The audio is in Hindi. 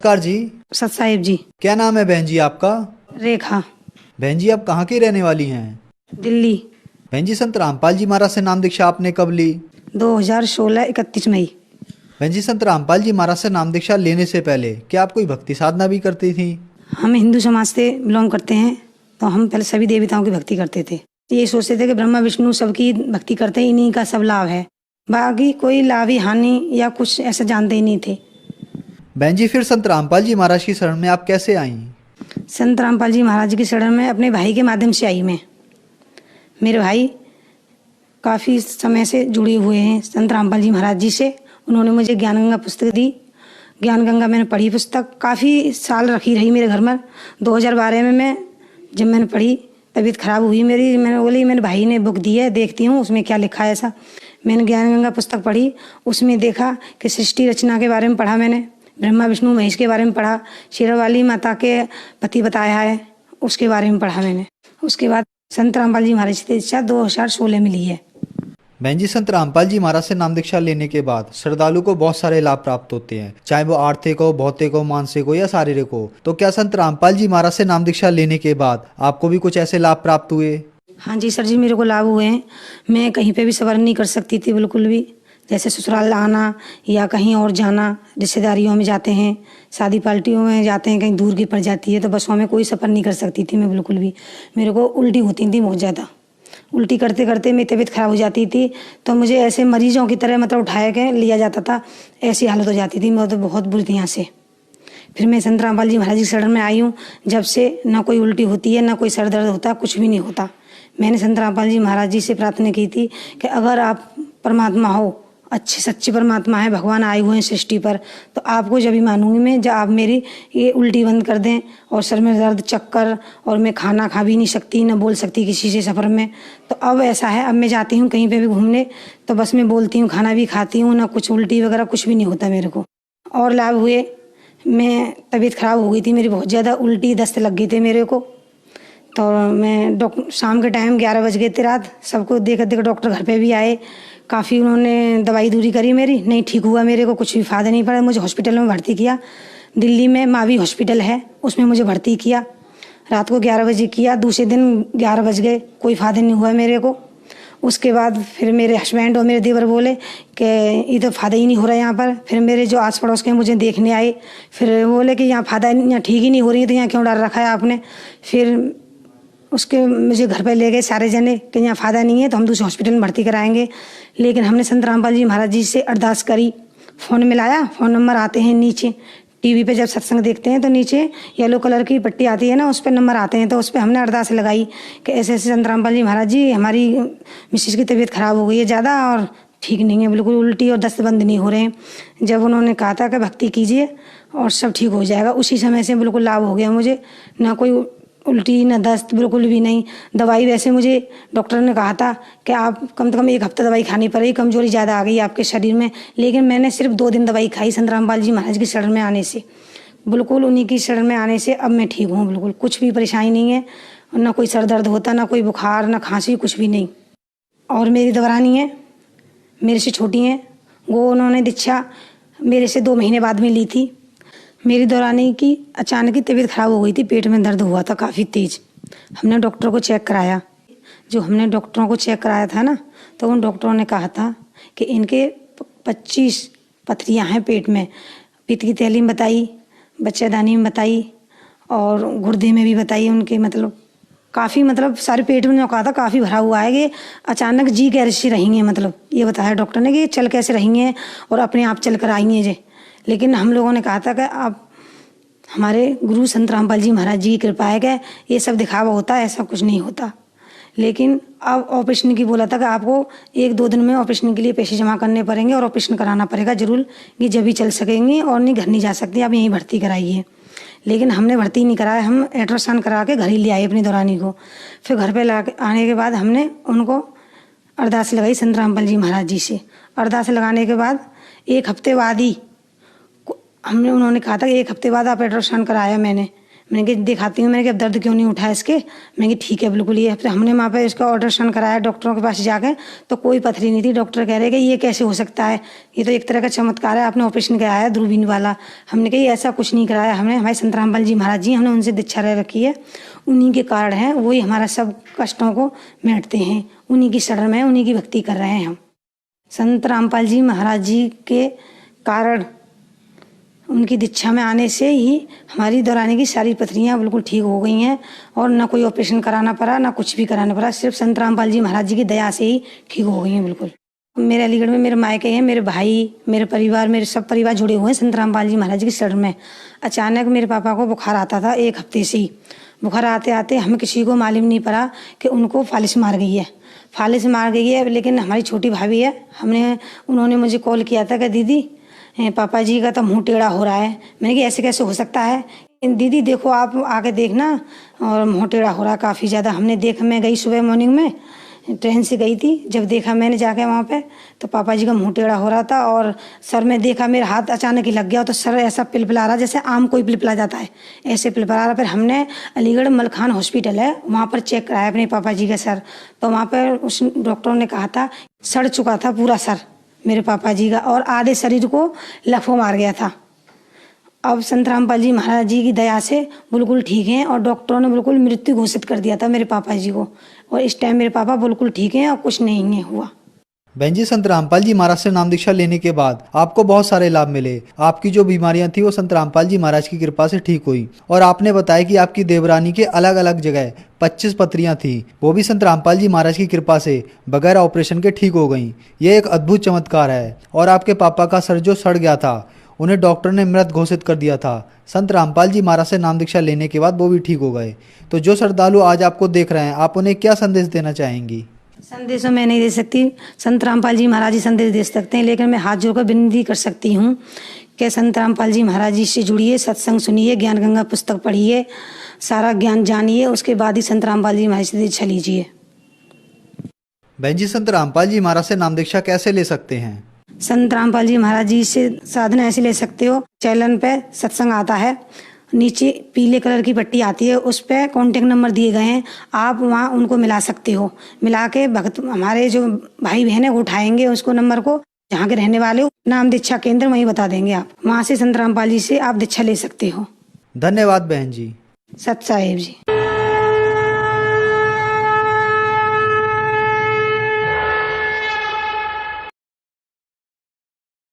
नमस्कार जी। सत साहिब जी। क्या नाम है बहन जी आपका? रेखा। बहन जी आप कहाँ की रहने वाली हैं? दिल्ली। बहन जी संत रामपाल जी महाराज से नाम दीक्षा आपने कब ली? 2016 31 मई। बहन जी संत रामपाल जी महाराज से नाम दीक्षा लेने से पहले क्या आप कोई भक्ति साधना भी करती थी? हम हिंदू समाज से बिलोंग करते हैं, तो हम पहले सभी देवताओं की भक्ति करते थे। ये सोचते थे कि ब्रह्मा विष्णु सबकी भक्ति करते हैं, इन्हीं का सब लाभ है, बाकी कोई लाभ ही हानि या कुछ ऐसा जानते ही नहीं थे। बहन जी फिर संत रामपाल जी महाराज की शरण में आप कैसे आई? संत रामपाल जी महाराज की शरण में अपने भाई के माध्यम से आई मैं। मेरे भाई काफ़ी समय से जुड़े हुए हैं संत रामपाल जी महाराज जी से। उन्होंने मुझे ज्ञान गंगा पुस्तक दी। ज्ञान गंगा मैंने पढ़ी, पुस्तक काफ़ी साल रखी रही मेरे घर में। 2012 में मैं जब मैंने पढ़ी, तबीयत खराब हुई मेरी, मैंने बोली मेरे भाई ने बुक दी है, देखती हूँ उसमें क्या लिखा है। ऐसा मैंने ज्ञान गंगा पुस्तक पढ़ी, उसमें देखा कि सृष्टि रचना के बारे में पढ़ा, मैंने ब्रह्मा विष्णु महेश के बारे में पढ़ा, शेरावाली माता के पति बताया है, उसके बारे में पढ़ा मैंने। उसके बाद संत रामपाल जी महाराज की दीक्षा 2016 में ली है। बहन जी संत रामपाल जी महाराज से नाम दीक्षा लेने के बाद श्रद्धालु को बहुत सारे लाभ प्राप्त होते हैं, चाहे वो आर्थिक हो, भौतिक हो, मानसिक हो या शारीरिक हो। तो क्या संत रामपाल जी महाराज से नाम दीक्षा लेने के बाद आपको भी कुछ ऐसे लाभ प्राप्त हुए? हाँ जी सर जी, मेरे को लाभ हुए हैं। मैं कहीं पे भी सफर नहीं कर सकती थी बिल्कुल भी, जैसे ससुराल आना या कहीं और जाना, रिश्तेदारियों में जाते हैं, शादी पार्टियों में जाते हैं, कहीं दूर की पड़ जाती है तो बसों में कोई सफ़र नहीं कर सकती थी मैं बिल्कुल भी। मेरे को उल्टी होती थी बहुत ज़्यादा, उल्टी करते करते मेरी तबीयत खराब हो जाती थी, तो मुझे ऐसे मरीजों की तरह मतलब उठाया के लिया जाता था, ऐसी हालत हो जाती थी मैं तो बहुत बुरी थी यहाँ से। फिर मैं संत रामपाल जी महाराज की शरण में आई हूँ, जब से ना कोई उल्टी होती है, ना कोई सर दर्द होता, कुछ भी नहीं होता। मैंने संत रामपाल जी महाराज जी से प्रार्थना की थी कि अगर आप परमात्मा हो, अच्छे सच्चे परमात्मा है, भगवान आए हुए हैं सृष्टि पर, तो आपको जब भी मानूंगी मैं जब आप मेरी ये उल्टी बंद कर दें और सर में दर्द, चक्कर, और मैं खाना खा भी नहीं सकती, ना बोल सकती किसी से सफ़र में। तो अब ऐसा है, अब मैं जाती हूँ कहीं पे भी घूमने तो बस मैं बोलती हूँ, खाना भी खाती हूँ, ना कुछ उल्टी वगैरह कुछ भी नहीं होता मेरे को। और लाभ हुए, मैं तबीयत ख़राब हो गई थी मेरी बहुत ज़्यादा, उल्टी दस्त लग गई थी मेरे को, तो मैं डॉक्टर शाम के टाइम 11 बज गए थे रात, सबको देख देख डॉक्टर घर पे भी आए, काफ़ी उन्होंने दवाई दूरी करी मेरी, नहीं ठीक हुआ, मेरे को कुछ भी फ़ायदा नहीं पड़ा। मुझे हॉस्पिटल में भर्ती किया, दिल्ली में मावी हॉस्पिटल है, उसमें मुझे भर्ती किया। रात को 11 बजे किया, दूसरे दिन 11 बज गए, कोई फ़ायदा नहीं हुआ मेरे को। उसके बाद फिर मेरे हस्बैंड और मेरे देवर बोले कि ये तो फ़ायदा ही नहीं हो रहा है यहाँ पर। फिर मेरे जो आस पड़ोस के मुझे देखने आए, फिर बोले कि यहाँ फ़ायदा, यहाँ ठीक ही नहीं हो रही है, तो यहाँ क्यों डर रखा है आपने। फिर उसके मुझे घर पे ले गए सारे जने कि यहाँ फ़ायदा नहीं है तो हम दूसरे हॉस्पिटल में भर्ती कराएंगे। लेकिन हमने संत रामपाल जी महाराज जी से अरदास करी, फ़ोन मिलाया, फ़ोन नंबर आते हैं नीचे, टीवी पे जब सत्संग देखते हैं तो नीचे येलो कलर की पट्टी आती है ना, उस पर नंबर आते हैं, तो उस पर हमने अरदास लगाई कि ऐसे ऐसे संत रामपाल जी महाराज जी, हमारी मिसेज की तबीयत ख़राब हो गई है ज़्यादा और ठीक नहीं है बिल्कुल, उल्टी और दस्त बंद नहीं हो रहे हैं। जब उन्होंने कहा था कि भक्ति कीजिए और सब ठीक हो जाएगा, उसी समय से बिल्कुल लाभ हो गया मुझे, ना कोई उल्टी ना दस्त, बिल्कुल भी नहीं। दवाई वैसे मुझे डॉक्टर ने कहा था कि आप कम से कम 1 हफ्ता दवाई खानी पड़ेगी, कमजोरी ज़्यादा आ गई आपके शरीर में, लेकिन मैंने सिर्फ 2 दिन दवाई खाई संत रामपाल जी महाराज की शरण में आने से, बिल्कुल उन्हीं की शरण में आने से अब मैं ठीक हूँ, बिल्कुल कुछ भी परेशानी नहीं है, ना कोई सर दर्द होता, ना कोई बुखार, ना खांसी, कुछ भी नहीं। और मेरी देवरानी है, मेरे से छोटी हैं, वो उन्होंने दीक्षा मेरे से 2 महीने बाद में ली थी। मेरी देवरानी की अचानक ही तबीयत ख़राब हो गई थी, पेट में दर्द हुआ था काफ़ी तेज़। हमने डॉक्टर को चेक कराया, जो हमने डॉक्टरों को चेक कराया था ना, तो उन डॉक्टरों ने कहा था कि इनके 25 पथरियाँ हैं पेट में, पित्त की थैली में बताई, बच्चेदानी में बताई और गुर्दे में भी बताई उनके, मतलब काफ़ी, मतलब सारे पेट में कहा था काफ़ी भरा हुआ है, कि अचानक जी कैसे रहेंगे, मतलब ये बताया डॉक्टर ने कि चल कैसे रहेंगे और अपने आप चल कर आएंगे जे। लेकिन हम लोगों ने कहा था कि आप हमारे गुरु संत रामपाल जी महाराज जी की कृपा है कि ये सब दिखावा होता है, ऐसा कुछ नहीं होता। लेकिन अब ऑपरेशन की बोला था कि आपको 1-2 दिन में ऑपरेशन के लिए पैसे जमा करने पड़ेंगे और ऑपरेशन कराना पड़ेगा ज़रूर, कि जब भी चल सकेंगे और नहीं घर नहीं जा सकती, आप यहीं भर्ती कराइए। लेकिन हमने भर्ती नहीं कराया, हम अल्ट्रासाउंड करा के घर ही ले आए अपनी देवरानी को। फिर घर पे आने के बाद हमने उनको अरदास लगाई संत रामपाल जी महाराज जी से। अरदास लगाने के बाद 1 हफ्ते बाद ही हमने, उन्होंने कहा था कि 1 हफ्ते बाद आप अल्ट्रासाउंड कराया, मैंने कहा दिखाती हूँ, मैंने कहा अब दर्द क्यों नहीं उठा इसके, मैंने कहा ठीक है बिल्कुल ये। फिर हमने वहाँ पे इसका अल्ट्रासाउंड कराया डॉक्टरों के पास जाकर, तो कोई पथरी नहीं थी। डॉक्टर कह रहे कि ये कैसे हो सकता है, ये तो एक तरह का चमत्कार है, आपने ऑपरेशन कराया है दूरबीन वाला। हमने कहा ये ऐसा कुछ नहीं कराया हमने, हमारे संत रामपाल जी महाराज जी, हमने उनसे दीक्षा ले रखी है, उन्हीं के कारण है, वही हमारा सब कष्टों को मेटते हैं, उन्हीं की शरण में उन्हीं की भक्ति कर रहे हैं हम। संत रामपाल जी महाराज जी के कारण, उनकी दीक्षा में आने से ही हमारी दौरानी की सारी पथरियाँ बिल्कुल ठीक हो गई हैं, और ना कोई ऑपरेशन कराना पड़ा, ना कुछ भी कराना पड़ा, सिर्फ संत रामपाल जी महाराज जी की दया से ही ठीक हो गई हैं बिल्कुल। मेरे अलीगढ़ में मेरे मायके हैं, मेरे भाई, मेरे परिवार, मेरे सब परिवार जुड़े हुए हैं संत रामपाल जी महाराज जी की शरण में। अचानक मेरे पापा को बुखार आता था 1 हफ्ते से ही। बुखार आते आते हमें किसी को मालूम नहीं पड़ा कि उनको फालिस मार गई है, फालिस मार गई है। लेकिन हमारी छोटी भाभी है, उन्होंने मुझे कॉल किया था कि दीदी पापा जी का तो मुंह टेढ़ा हो रहा है। मैंने कहा ऐसे कैसे हो सकता है, दीदी देखो आप आके देखना, और मुंह टेढ़ा हो रहा है काफ़ी ज़्यादा। हमने देखा, मैं गई सुबह मॉर्निंग में, ट्रेन से गई थी, जब देखा मैंने जाके वहाँ पे, तो पापा जी का मुंह टेढ़ा हो रहा था, और सर में देखा मेरा हाथ अचानक ही लग गया, तो सर ऐसा पिलपिला रहा जैसे आम कोई पिलपिला जाता है, ऐसे पिलपिला रहा। फिर हमने अलीगढ़ मलखान हॉस्पिटल है, वहाँ पर चेक कराया अपने पापा जी का सर, तो वहाँ पर उस डॉक्टरों ने कहा था सड़ चुका था पूरा सर मेरे पापा जी का, और आधे शरीर को लफो मार गया था। अब संत रामपाल जी महाराज जी की दया से बिल्कुल ठीक हैं, और डॉक्टरों ने बिल्कुल मृत्यु घोषित कर दिया था मेरे पापा जी को, और इस टाइम मेरे पापा बिल्कुल ठीक हैं और कुछ नहीं है हुआ। बहन जी, संत रामपाल जी महाराज से नाम दीक्षा लेने के बाद आपको बहुत सारे लाभ मिले। आपकी जो बीमारियां थी वो संत रामपाल जी महाराज की कृपा से ठीक हुई, और आपने बताया कि आपकी देवरानी के अलग अलग जगह 25 पथरियां थी, वो भी संत रामपाल जी महाराज की कृपा से बगैर ऑपरेशन के ठीक हो गई। ये एक अद्भुत चमत्कार है। और आपके पापा का सर जो सड़ गया था, उन्हें डॉक्टर ने मृत घोषित कर दिया था, संत रामपाल जी महाराज से नाम दीक्षा लेने के बाद वो भी ठीक हो गए। तो जो श्रद्धालु आज आपको देख रहे हैं, आप उन्हें क्या संदेश देना चाहेंगी? संदेश मैं नहीं दे सकती, संत रामपाल जी महाराज जी संदेश दे सकते हैं, लेकिन मैं हाथ जोड़कर विनती कर सकती हूँ कि संत रामपाल जी महाराज जी से जुड़िए, सत्संग सुनिए, ज्ञान गंगा पुस्तक पढ़िए, सारा ज्ञान जानिए, उसके बाद ही संत रामपाल जी महाराज से दीक्षा लीजिए। बहन जी, संत रामपाल जी महाराज से नाम दीक्षा कैसे ले सकते हैं? संत रामपाल जी महाराज जी से साधना ऐसे ले सकते हो, चैनल पे सत्संग आता है, नीचे पीले कलर की पट्टी आती है, उस पर कॉन्टेक्ट नंबर दिए गए हैं, आप वहाँ उनको मिला सकते हो। मिला के भक्त हमारे जो भाई बहन है वो उठाएंगे उसको नंबर को, जहाँ के रहने वाले हो, नाम दीक्षा केंद्र वहीं बता देंगे, आप वहाँ से संत रामपाल जी से आप दीक्षा ले सकते हो। धन्यवाद बहन जी। सत साहेब जी।